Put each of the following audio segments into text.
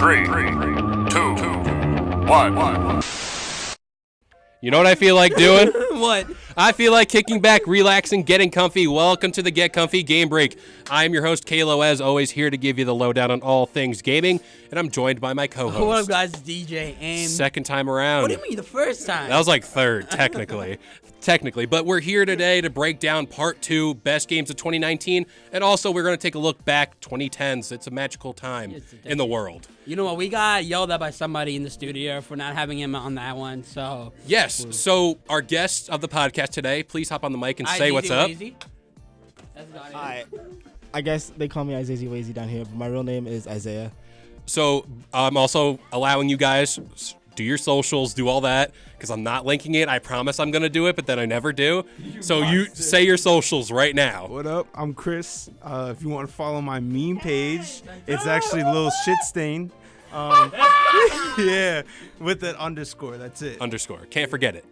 3, 2, 1. You know what I feel like doing? What? I feel like kicking back, relaxing, getting comfy. Welcome to the Get Comfy Game Break. I'm your host, Kalo, as always, here to give you the lowdown on all things gaming, and I'm joined by my co-host. What up, guys? It's DJ AIM. Second time around. What do you mean the first time? That was like third, technically. But we're here today to break down part 2, best games of 2019, and also we're going to take a look back, 2010s. It's a magical time in the world. You know what? We got yelled at by somebody in the studio for not having him on that one, so... Yes, so our guest of the podcast today, please hop on the mic and say what's up. Hi. I guess they call me Isaiah Wazy down here, but my real name is Isaiah. So I'm also allowing you guys do your socials, do all that, because I'm not linking it. I promise I'm going to do it, but then I never do. So you say your socials right now. What up? I'm Chris. If you want to follow my meme page, it's actually Lil Shitstain. Yeah, with that underscore. That's it. Underscore. Can't forget it.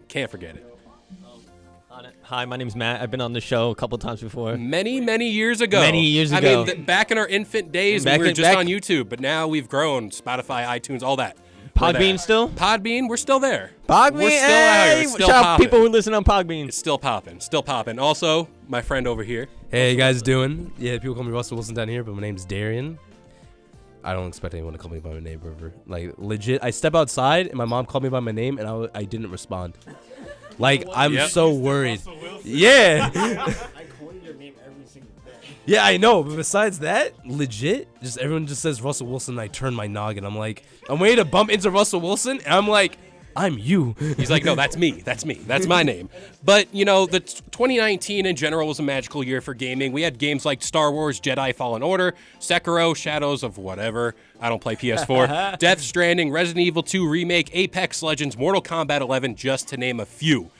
Hi, my name's Matt. I've been on the show a couple times before. Many years ago. I mean, back in our infant days when we were just on YouTube, but now we've grown. Spotify, iTunes, all that. Podbean still? Podbean, we're still there. Podbean, we're still out here. It's still shout out popping. people who listen on Podbean. It's still popping. Also, my friend over here. Hey, how you guys doing? Yeah, people call me Russell Wilson down here, but my name's Darian. I don't expect anyone to call me by my name ever. Like, legit, I step outside, and my mom called me by my name, and I didn't respond. Like, I'm so worried. Yeah. I call your name every single day. Yeah, I know, but besides that, legit, just everyone just says Russell Wilson, and I turn my noggin. I'm like, I'm waiting to bump into Russell Wilson, and I'm like, I'm you. He's like, no, that's me. That's my name. But, you know, the 2019 in general was a magical year for gaming. We had games like Star Wars Jedi Fallen Order, Sekiro, Shadows of whatever. I don't play PS4. Death Stranding, Resident Evil 2 Remake, Apex Legends, Mortal Kombat 11, just to name a few.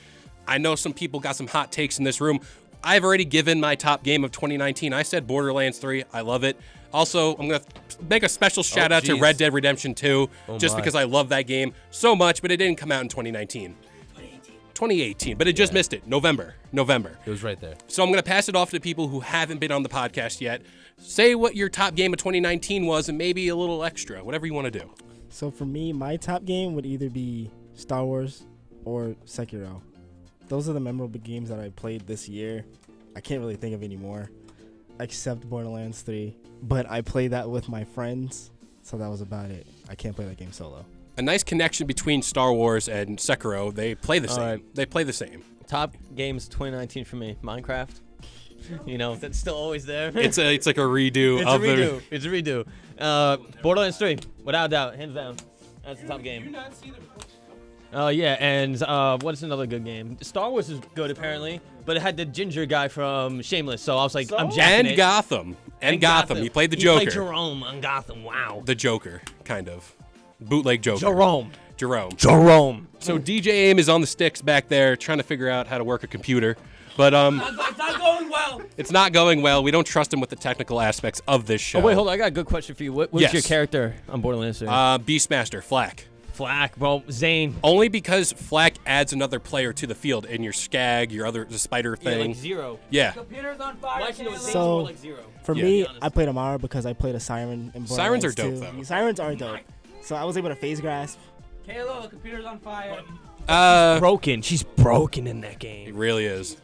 I know some people got some hot takes in this room. I've already given my top game of 2019. I said Borderlands 3. I love it. Also, I'm going to make a special shout out to Red Dead Redemption 2, just because I love that game so much, but it didn't come out in 2019. 2018, but it just missed it. November. It was right there. So I'm going to pass it off to people who haven't been on the podcast yet. Say what your top game of 2019 was and maybe a little extra, whatever you want to do. So for me, my top game would either be Star Wars or Sekiro. Those are the memorable games that I played this year. I can't really think of any more, except Borderlands 3. But I played that with my friends, so that was about it. I can't play that game solo. A nice connection between Star Wars and Sekiro. They play the same. Right. They play the same. Top games 2019 for me. Minecraft. You know, that's still always there. It's like a redo It's a redo. Borderlands 3, without a doubt, hands down. That's the top game. Yeah, and what's another good game? Star Wars is good, apparently, but it had the ginger guy from Shameless, so I was like, I'm jacking it. Gotham. And Gotham. He played the Joker. He played Jerome on Gotham, wow. The Joker, kind of. Bootleg Joker. Jerome. So DJ AIM is on the sticks back there trying to figure out how to work a computer. But It's not going well. it's not going well. We don't trust him with the technical aspects of this show. Oh, wait, hold on. I got a good question for you. What was your character on Borderlands 3? Beastmaster, Flak. Flak, bro. Zane. Only because Flak adds another player to the field in your Skag, your other the spider Yeah, thing. like Zero. Yeah. Computer's on fire. Why should it was So, more like Zero? For me, I played Amara because I played a Siren in Borderlands Sirens are dope, 2. though. Sirens are dope. So I was able to phase grasp. Kalo, the computer's on fire. Broken. She's broken in that game. It really is.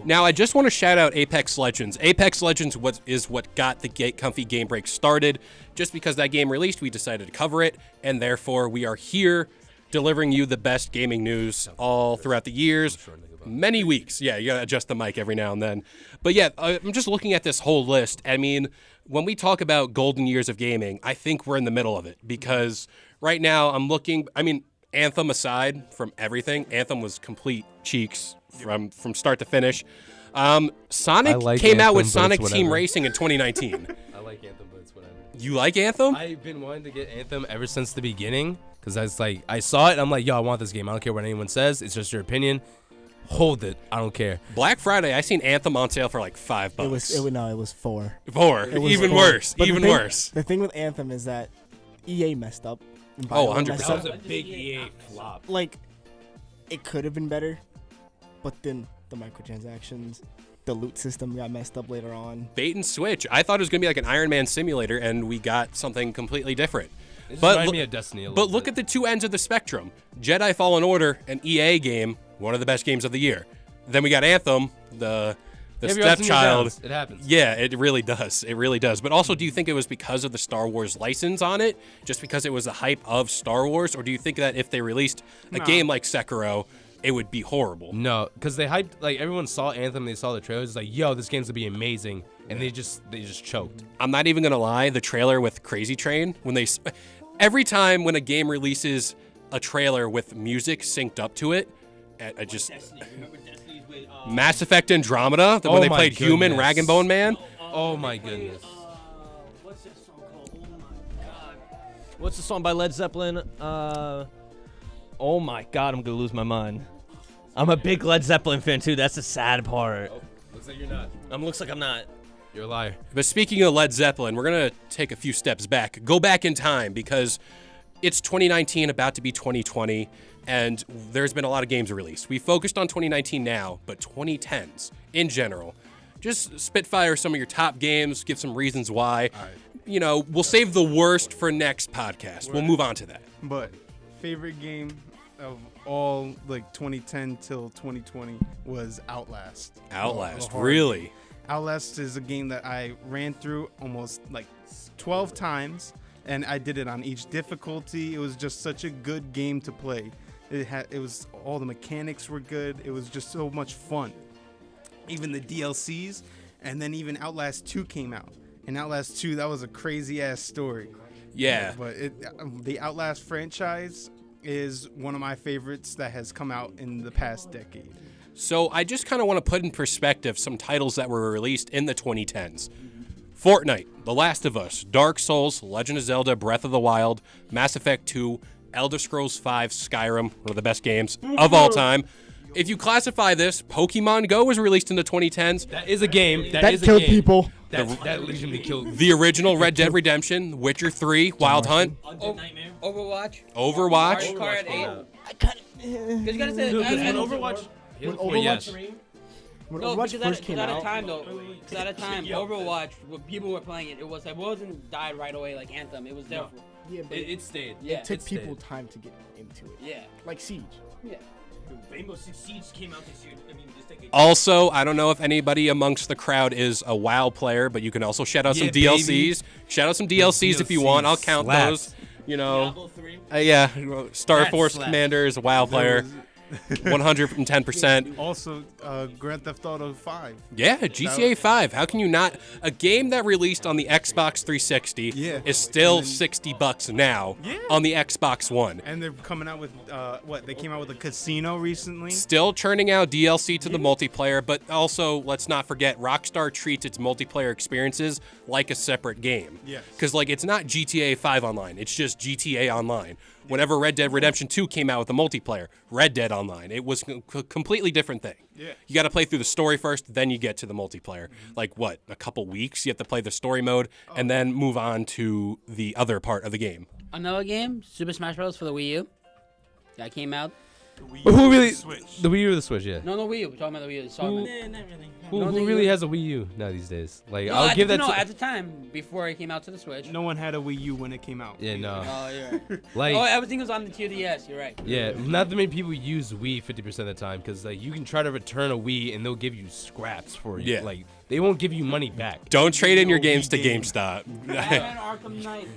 Now, I just want to shout out Apex Legends. Apex Legends is what got the Comfy Game Break started. Just because that game released, we decided to cover it, and therefore we are here delivering you the best gaming news all throughout the years. Many weeks. Yeah, you got to adjust the mic every now and then. But yeah, I'm just looking at this whole list. I mean, when we talk about golden years of gaming, I think we're in the middle of it because right now I'm looking, I mean, Anthem aside from everything, Anthem was complete cheeks from start to finish. Sonic came out with Sonic Team Racing in 2019. I like Anthem, but it's whatever. You like Anthem? I've been wanting to get Anthem ever since the beginning because I saw it and I'm like, yo, I want this game. I don't care what anyone says. It's just your opinion. Hold it. I don't care. Black Friday, I seen Anthem on sale for like $5. It was 4. Even worse. But Even worse. The thing with Anthem is that EA messed up. Oh, 100%. Messed That up. was a big EA flop. Like, it could have been better, but then the microtransactions, the loot system got messed up later on. Bait and switch. I thought it was going to be like an Iron Man simulator, and we got something completely different. It just But reminded look- me of Destiny a But little look bit. at the two ends of the spectrum. Jedi Fallen Order, an EA game, one of the best games of the year. Then we got Anthem, the Every ups and stepchild. downs. It happens. Yeah, it really does. It really does. But also, do you think it was because of the Star Wars license on it? Just because it was the hype of Star Wars? Or do you think that if they released a game like Sekiro, it would be horrible? No, because they hyped, like, everyone saw Anthem, they saw the trailers, it's like, yo, this game's gonna be amazing, and they just choked. I'm not even gonna lie. The trailer with Crazy Train, every time when a game releases a trailer with music synced up to it, I just Mass Effect Andromeda, when they my played Human, goodness. Rag and Bone Man. Oh my goodness. What's that song called? Oh my god. What's the song by Led Zeppelin? Oh my God, I'm gonna lose my mind. I'm a big Led Zeppelin fan too. That's the sad part. Looks like you're not. Looks like I'm not. You're a liar. But speaking of Led Zeppelin, we're gonna take a few steps back, go back in time because it's 2019, about to be 2020, and there's been a lot of games released. We focused on 2019 now, but 2010s in general. Just spitfire some of your top games, give some reasons why. You know, we'll save the worst for next podcast. We'll move on to that. But favorite game of all, like 2010 till 2020, was Outlast. Outlast, The hard really? game. Outlast is a game that I ran through almost like 12 times, and I did it on each difficulty. It was just such a good game to play. It was, all the mechanics were good. It was just so much fun. Even the DLCs, and then even Outlast 2 came out. And Outlast 2, that was a crazy ass story. Yeah. But the Outlast franchise is one of my favorites that has come out in the past decade. So I just kind of want to put in perspective some titles that were released in the 2010s. Fortnite, The Last of Us, Dark Souls, Legend of Zelda, Breath of the Wild, Mass Effect 2, Elder Scrolls V, Skyrim, one of the best games of all time. If you classify this, Pokemon Go was released in the 2010s. That is a game. That is a killed game. people. That legitimately killed. The original Red Dead Redemption, Witcher 3, Wild Hunt, Overwatch. Overwatch. Mario Kart 8. Because you gotta say, When Overwatch. When Well, Overwatch, yes. when no, Overwatch because first came at a out, time though, because at a time Overwatch, when people were playing it, it wasn't died right away like Anthem. It was there. For, yeah, but It stayed. Yeah. it took it people stayed. time to get into it. yeah, Like Siege. yeah. Rainbow Six Siege came out this year. I mean, just take Also, I don't know if anybody amongst the crowd is a WoW player, but you can also shout out some Yeah, DLCs. baby. Shout out some DLCs if you want. I'll count slaps. those. You know, Diablo 3. yeah, Star That Force slaps. Commander is a WoW player, 110%. Also, Grand Theft Auto 5. Yeah, GTA 5. How can you not? A game that released on the Xbox 360 Yeah. is still And then- $60 now Yeah. on the Xbox One. And they're coming out with, they came out with a casino recently. Still churning out DLC to the multiplayer, but also let's not forget Rockstar treats its multiplayer experiences like a separate game. Yes. Because like it's not GTA 5 online, it's just GTA Online. Whenever Red Dead Redemption 2 came out with the multiplayer, Red Dead Online, it was a completely different thing. Yeah. You got to play through the story first, then you get to the multiplayer. Like what, a couple weeks? You have to play the story mode and then move on to the other part of the game. Another game, Super Smash Bros. For the Wii U. That came out. But who really? The Wii U or the Switch? Yeah. No, Wii U. We're talking about the Wii U. Sorry, man. Who really has a Wii U now these days? Like, No, I'll give that. no, to, at the time before it came out to the Switch. No one had a Wii U when it came out. yeah, no. Oh, you're right. Like, Oh, everything was on the 2DS. You're right. yeah, not that many people use Wii 50% of the time because like you can try to return a Wii and they'll give you scraps for it. Yeah. Like they won't give you money back. Don't trade in your No games to Wii game. GameStop. Batman Arkham Knight.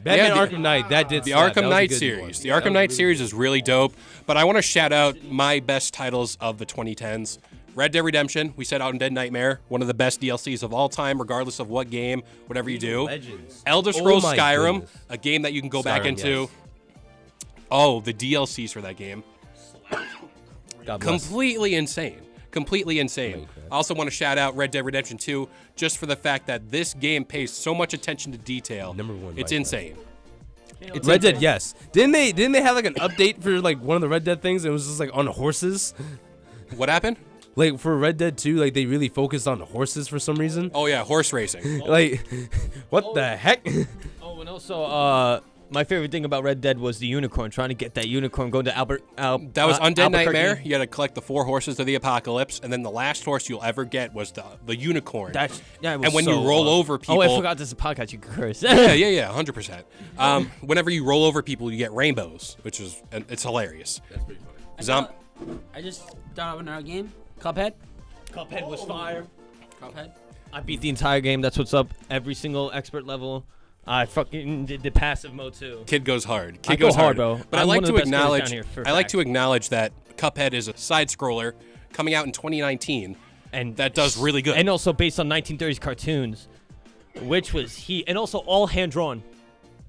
Batman Yeah, Arkham Knight, that did The slap. That Arkham was a Knight good series. one. The That Arkham was Knight really series is really dope, but I want to shout out my best titles of the 2010s. Red Dead Redemption, we said Out in Dead Nightmare, one of the best DLCs of all time, regardless of what game, whatever you do. Legends. Elder Scrolls my Skyrim, goodness. a game that you can go back Skyrim, into. yes. Oh, the DLCs for that game. God bless. Completely insane. Completely insane. Minecraft. I also want to shout out Red Dead Redemption 2 just for the fact that this game pays so much attention to detail. Number one It's Minecraft. insane. It's Red insane. Dead, yes. Didn't they have like an update for like one of the Red Dead things? It was just like on horses. What happened? Like for Red Dead 2, like they really focused on horses for some reason. Oh yeah, horse racing. Like, what the heck? Oh, and also, My favorite thing about Red Dead was the unicorn. Trying to get that unicorn, going to That was Undead Albuquerque. Nightmare. You had to collect the 4 horses of the apocalypse, and then the last horse you'll ever get was the unicorn. That was and when so you roll awesome. over people, Oh, I forgot this is a podcast. You can curse. yeah, 100%. Whenever you roll over people, you get rainbows, which is it's hilarious. That's pretty funny. I just thought of another game. Cuphead. Cuphead was fire. Cuphead. I beat the entire game. That's what's up. Every single expert level. I fucking did the passive mode too. Kid goes hard. Kid I go goes hard, bro. But I'm I like one of to the best players acknowledge. down here, for I like fact. to acknowledge that Cuphead is a side scroller coming out in 2019, And that does really good. And also based on 1930s cartoons, which was and also all hand drawn.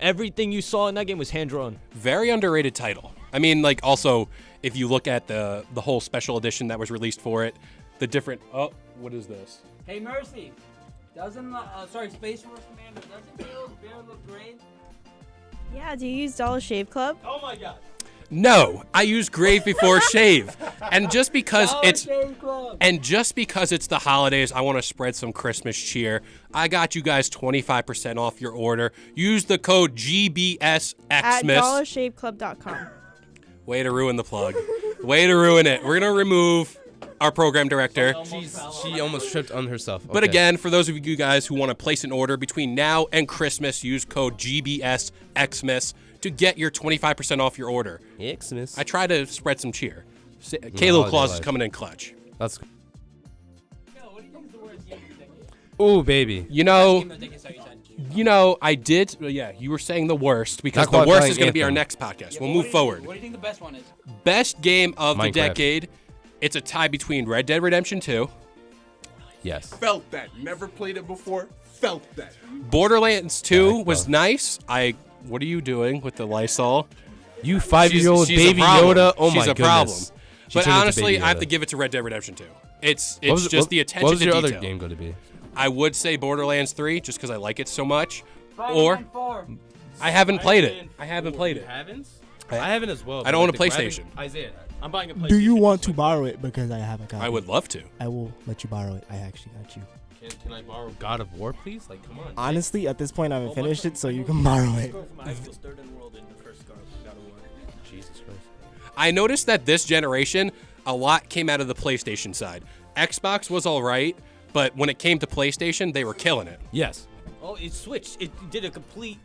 Everything you saw in that game was hand drawn. Very underrated title. I mean, like, also, if you look at the whole special edition that was released for it, the different. Oh, what is this? Hey, Mercy. Doesn't Space Force Commander, doesn't Bill's bear look great? Yeah, do you use Dollar Shave Club? Oh my god. No, I use Grave Before Shave, and just because Dollar it's Shave Club. the holidays, I want to spread some Christmas cheer. I got you guys 25% off your order. Use the code GBSXmas. At dollarshaveclub.com. Way to ruin the plug. Way to ruin it. We're gonna remove our program director. She almost tripped on herself. But Okay. again, for those of you guys who want to place an order between now and Christmas, use code GBSXmas to get your 25% off your order. Xmas. I try to spread some cheer. Caleb holiday Claus is life. coming in clutch. That's. Yo, what do you think is the worst game of the decade? Ooh, baby. You know, Game of the decade, sorry, you said. I did. Yeah, you were saying the worst because Not the worst qualifying is going to be our Anthem. next podcast. Yeah, we'll but move forward. What do you think the best one is? Best game of the Minecraft. decade. It's a tie between Red Dead Redemption 2, Yes. Felt that. Never played it before. Felt that. Borderlands 2 Yeah, was well. nice. What are you doing with the Lysol? You 5-year-old She's a baby problem. Yoda. Oh She's my a goodness. problem. She But turned into honestly, Baby I have Yoda. to give it to Red Dead Redemption 2. It's What was- just what- the attention What was your to other detail. game going to be? I would say Borderlands 3 just because I like it so much. Spider-Man 4. I haven't played it. I haven't played it. Haven't? I haven't as well. I don't own a PlayStation. Isaiah. I'm buying a PlayStation. Do you want to borrow it? Because I have a copy. I would love to. I will let you borrow it. I actually got you. Can I borrow God of War, please? Like, come on. Honestly, at this point, I haven't finished it, so you can borrow it. Third in the world in the first God of War. Jesus Christ. I noticed that this generation, a lot came out of the PlayStation side. Xbox was all right, but when it came to PlayStation, they were killing it. Yes. Oh, it switched. It did a complete.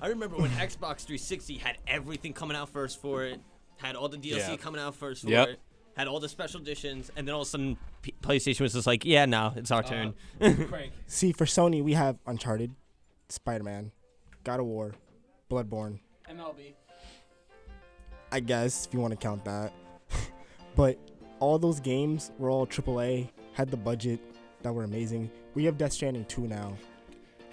I remember when Xbox 360 had everything coming out first for it, had all the DLC Yeah. coming out first for Yep. it, had all the special editions, and then all of a sudden PlayStation was just like, yeah, now it's our turn. See, for Sony, we have Uncharted, Spider-Man, God of War, Bloodborne. MLB. I guess if you want to count that. But all those games were all AAA, had the budget that were amazing. We have Death Stranding 2 now.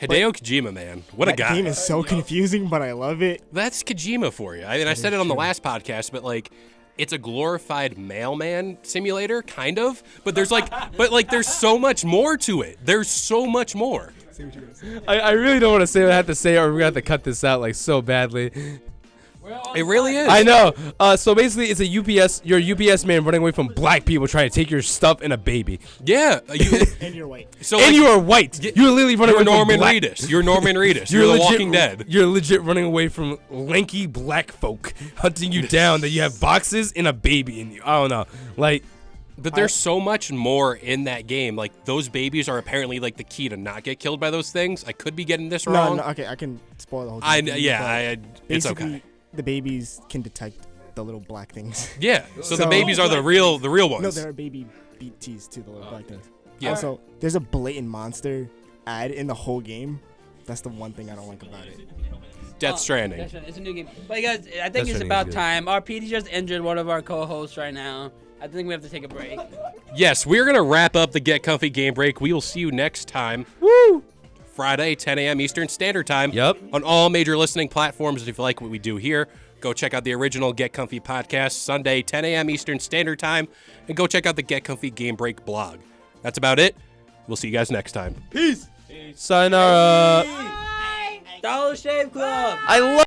Hideo Kojima, man. What a That guy. game is so confusing, but I love it. That's Kojima for you. I said it on the last podcast, but like, it's a glorified mailman simulator, kind of. But there's there's so much more to it. There's so much more. I really don't want to say what I have to say, or we're going to have to cut this out like so badly. It really is. I know. So basically, it's you're a UPS man running away from black people trying to take your stuff and a baby. Yeah. And you're white. So And like, you are white. You're literally running you're away Norman from black. Reedus. You're Norman Reedus. You're the legit, Walking Dead. You're legit running away from lanky black folk hunting you down that you have boxes and a baby in you. I don't know. Like, But there's so much more in that game. Like, those babies are apparently like the key to not get killed by those things. I could be getting this wrong. No, okay, I can spoil the whole thing. It's Basically, okay. the babies can detect the little black things. Yeah. So the So- babies are the real ones. No, there are baby BTs too, the little black things. Yeah. Also, there's a blatant monster ad in the whole game. That's the one thing I don't like about it. Death Stranding. It's a new game. But guys, I think Death it's Stranding about is good. time. Our PD just injured one of our co-hosts right now. I think we have to take a break. Yes, we're gonna wrap up the Get Comfy Game Break. We will see you next time. Woo! Friday, 10 a.m. Eastern Standard Time. Yep. On all major listening platforms. If you like what we do here, go check out the original Get Comfy podcast Sunday, 10 a.m. Eastern Standard Time, and go check out the Get Comfy Game Break blog. That's about it. We'll see you guys next time. sayonara. Dollar Shave Club. I love.